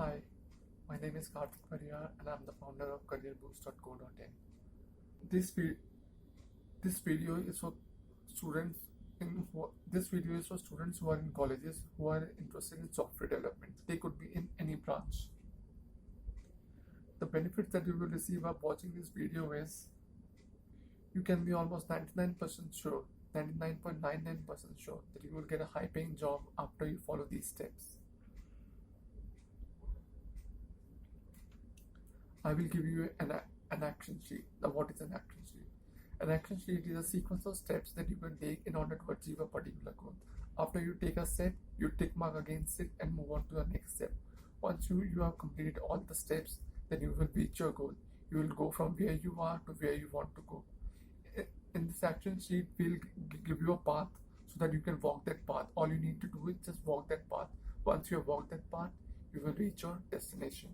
Hi, my name is Karthik Pariyar and I'm the founder of careerboost.co.in. This vi- this video is for students this video is for students who are in colleges who are interested in software development. They could be in any branch. The benefits that you will receive while watching this video is you can be almost 99% sure, 99.99% sure that you will get a high paying job after you follow these steps. I will give you an action sheet. Now, what is an action sheet? An action sheet is a sequence of steps that you can take in order to achieve a particular goal. After you take a step, you tick mark against it and move on to the next step. Once you have completed all the steps, then you will reach your goal. You will go from where you are to where you want to go. In this action sheet, we'll give you a path so that you can walk that path. All you need to do is just walk that path. Once you have walked that path, you will reach your destination.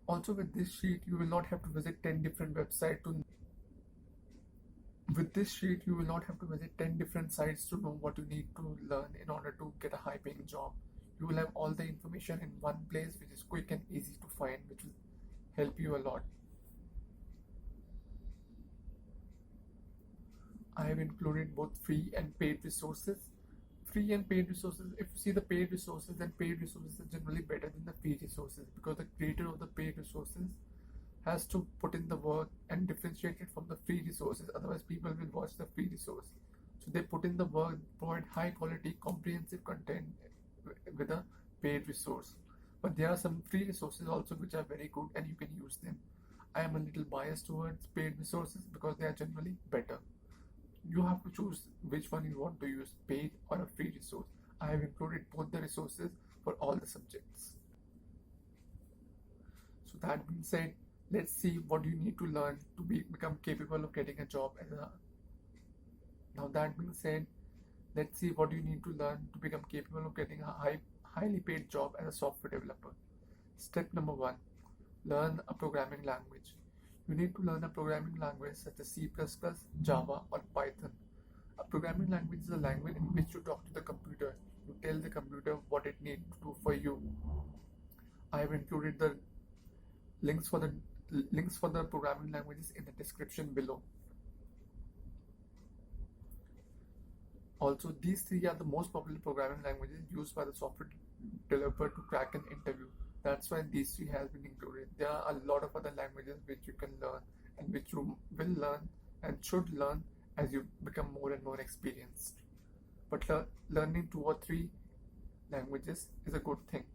Also, with this sheet, you will not have to visit 10 different websites to with this sheet you will not have to visit 10 different sites to know what you need to learn in order to get a high paying job. You will have all the information in one place, which is quick and easy to find, which will help you a lot. I have included both free and paid resources. Free and paid resources, if you see the paid resources, then paid resources are generally better than the free resources because the creator of the paid resources has to put in the work and differentiate it from the free resources. Otherwise, people will watch the free resource. So they put in the work, provide high quality, comprehensive content with a paid resource. But there are some free resources also which are very good and you can use them. I am a little biased towards paid resources because they are generally better. You have to choose which one you want to use, paid or a free resource. I have included both the resources for all the subjects. So that being said, let's see what you need to learn to become capable of getting a job now that being said, let's see what you need to learn to become capable of getting a highly paid job as a software developer. Step number 1, learn a programming language. You need to learn a programming language such as C++, Java, or Python. A programming language is a language in which you talk to the computer. You tell the computer what it needs to do for you. I have included the links for the programming languages in the description below. Also, these three are the most popular programming languages used by the software developer to crack an interview. That's why these three have been included. There are a lot of other languages which you can learn and which you will learn and should learn as you become more and more experienced. But learning 2 or 3 languages is a good thing.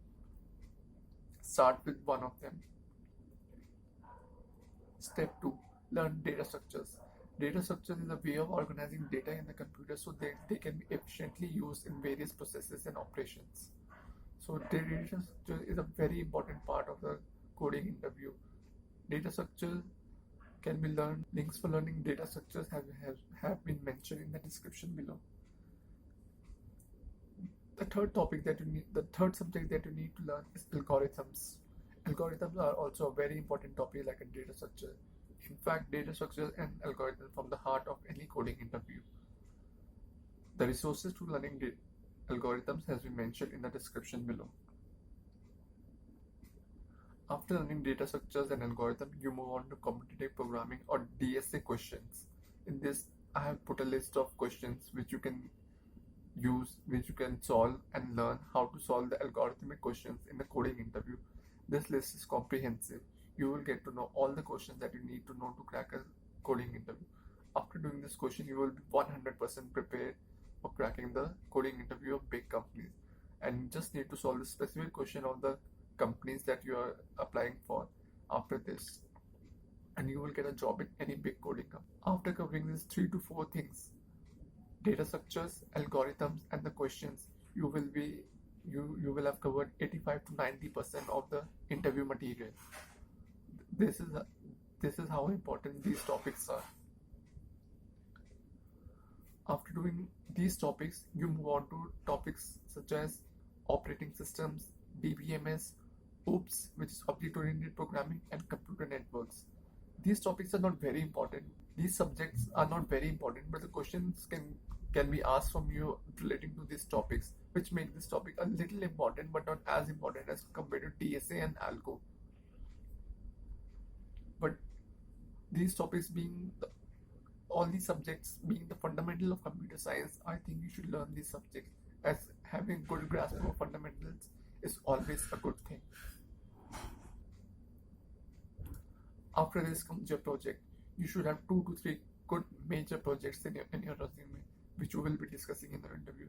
Start with one of them. Step 2, learn data structures. Data structures is a way of organizing data in the computer so that they can be efficiently used in various processes and operations. So data structure is a very important part of the coding interview. Data structure can be learned. Links for learning data structures have been mentioned in the description below. The third subject that you need to learn is algorithms. Algorithms are also a very important topic like a data structure. In fact, data structures and algorithms form the heart of any coding interview. The resources to learning algorithms has been mentioned in the description below. After learning data structures and algorithms, you move on to competitive programming or DSA questions. In this, I have put a list of questions which you can use, which you can solve and learn how to solve the algorithmic questions in the coding interview. This list is comprehensive. You will get to know all the questions that you need to know to crack a coding interview. After doing this question, you will be 100% prepared for cracking the coding interview of big companies, and you just need to solve the specific question of the companies that you are applying for after this, and you will get a job in any big coding company. After covering these 3 to 4 things, data structures, algorithms, and the questions, you will have covered 85 to 90% of the interview material. This is how important these topics are. After doing these topics, you move on to topics such as operating systems, DBMS, OOPS, which is object-oriented programming, and computer networks. These topics are not very important. These subjects are not very important, but the questions can be asked from you relating to these topics, which make this topic a little important, but not as important as compared to TSA and ALCO. But these topics being all these subjects being the fundamental of computer science, I think you should learn these subjects, as having good grasp of fundamentals is always a good thing. After this comes your project. You should have 2 to 3 good major projects in your resume, which you will be discussing in the interview.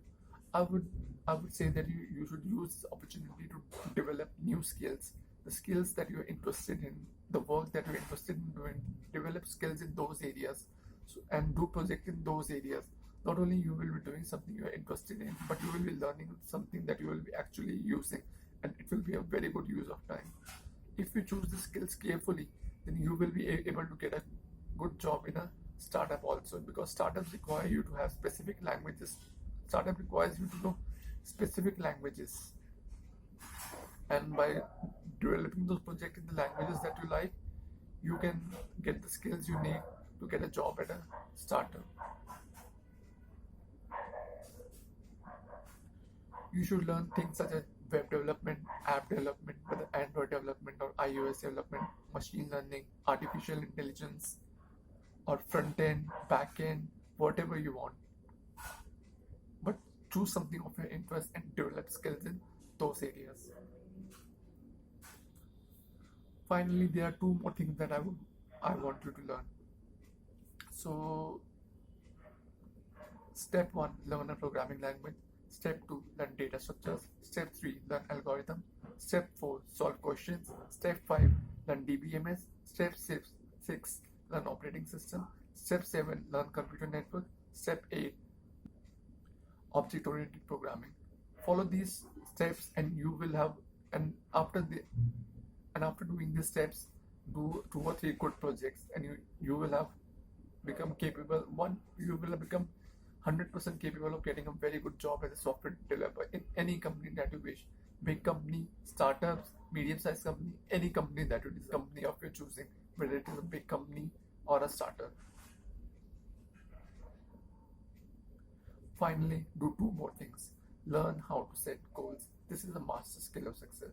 I would say that you should use this opportunity to develop new skills, the skills that you're interested in, the work that you're interested in doing. Develop skills in those areas, and do project in those areas. Not only you will be doing something you're interested in, but you will be learning something that you will be actually using, and it will be a very good use of time. If you choose the skills carefully, then you will be able to get a good job in a startup also, because startups require you to have specific languages. Startup requires you to know specific languages, and by developing those projects in the languages that you like, you can get the skills you need to get a job at a startup. You should learn things such as web development, app development, whether Android development or iOS development, machine learning, artificial intelligence, or front end, back end, whatever you want. But choose something of your interest and develop skills in those areas. Finally, there are 2 more things that I want you to learn. So, step 1, learn a programming language. Step 2, learn data structures. Step 3, learn algorithm. Step 4, solve questions. Step 5, learn DBMS. Step 6, learn operating system. Step 7, learn computer network. Step 8, object-oriented programming. Follow these steps, and you will have. And after doing these steps, do 2 or 3 good projects, and you will have become capable. You will have become 100% capable of getting a very good job as a software developer in any company that you wish. Big company, startups, medium-sized company, any company that it is, company of your choosing, whether it is a big company or a startup. Finally, do 2 more things. Learn how to set goals. This is a master skill of success.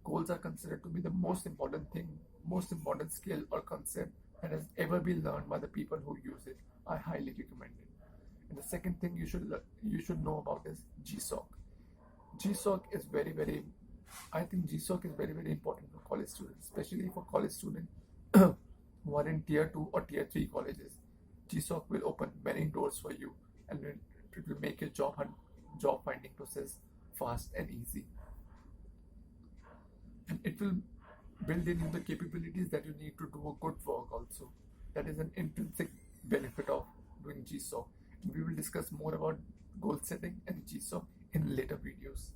Goals are considered to be the most important thing, most important skill or concept that has ever been learned by the people who use it. I highly recommend it. And the second thing you should know about is GSOC. GSOC is I think GSOC is very, very important for college students, especially for college students who are in tier 2 or tier 3 colleges. GSOC will open many doors for you, and it will make your job finding process fast and easy. And it will build in you the capabilities that you need to do a good work also. That is an intrinsic benefit of doing GSOC. We will discuss more about goal setting and GSOC in later videos.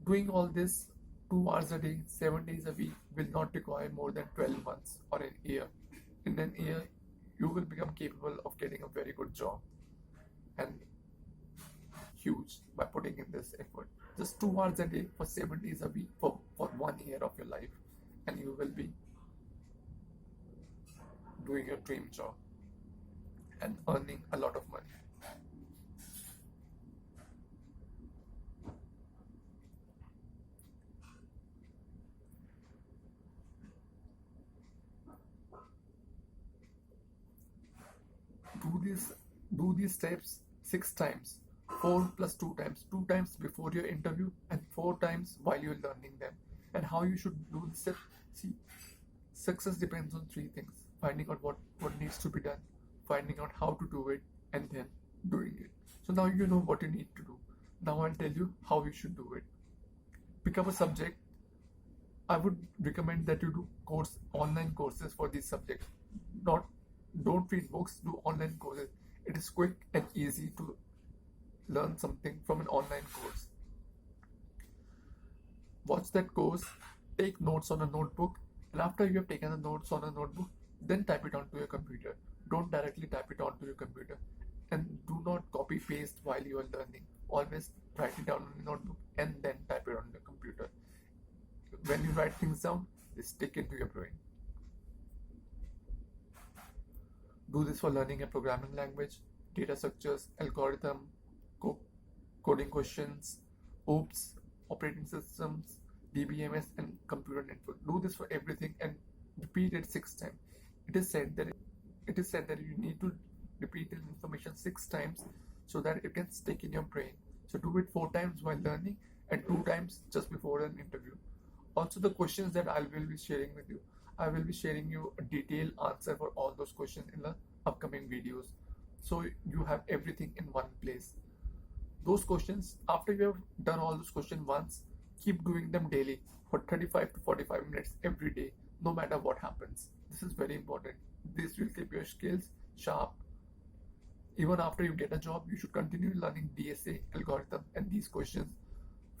Doing all this 2 hours a day, 7 days a week will not require more than 12 months or an year. In an year, you will become capable of getting a very good job, and huge, by putting in this effort. Just 2 hours a day for 7 days a week for 1 year of your life, and you will be doing your dream job and earning a lot of money. Do these steps 6 times, 4 plus 2 times, 2 times before your interview and 4 times while you're learning them. And how you should do the steps. See, success depends on 3 things: finding out what needs to be done, finding out how to do it, and then doing it. So now you know what you need to do. Now I'll tell you how you should do it. Pick up a subject. I would recommend that you do online courses for this subject. Don't read books, do online courses. It is quick and easy to learn something from an online course. Watch that course, take notes on a notebook, and after you have taken the notes on a notebook, then type it onto your computer. Don't directly type it onto your computer, and do not copy paste while you are learning. Always write it down on your notebook and then type it on your computer. When you write things down, they stick into your brain. Do this for learning a programming language, data structures, algorithm, coding questions, OOPS, operating systems, DBMS, and computer network. Do this for everything and repeat it 6 times. It is said that you need to repeat the information 6 times so that it can stick in your brain. So do it 4 times while learning and 2 times just before an interview. Also, the questions that I will be sharing with you, I will be sharing you a detailed answer for all those questions in the upcoming videos. So you have everything in one place. Those questions, after you have done all those questions once, keep doing them daily for 35 to 45 minutes every day, no matter what happens. This is very important. This will keep your skills sharp. Even after you get a job, you should continue learning DSA, algorithm, and these questions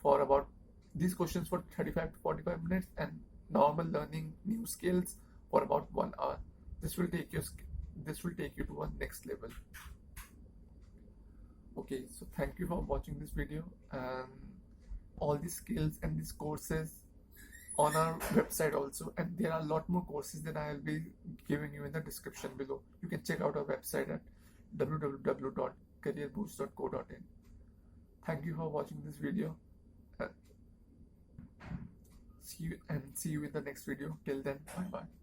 for 35 to 45 minutes, and normal learning new skills for about 1 hour. This will take you to a next level. Okay, so thank you for watching this video, and all these skills and these courses on our website also, and there are a lot more courses that I will be giving you in the description below. You can check out our website at www.careerboost.co.in. Thank you for watching this video. See you in the next video. Till then, bye bye.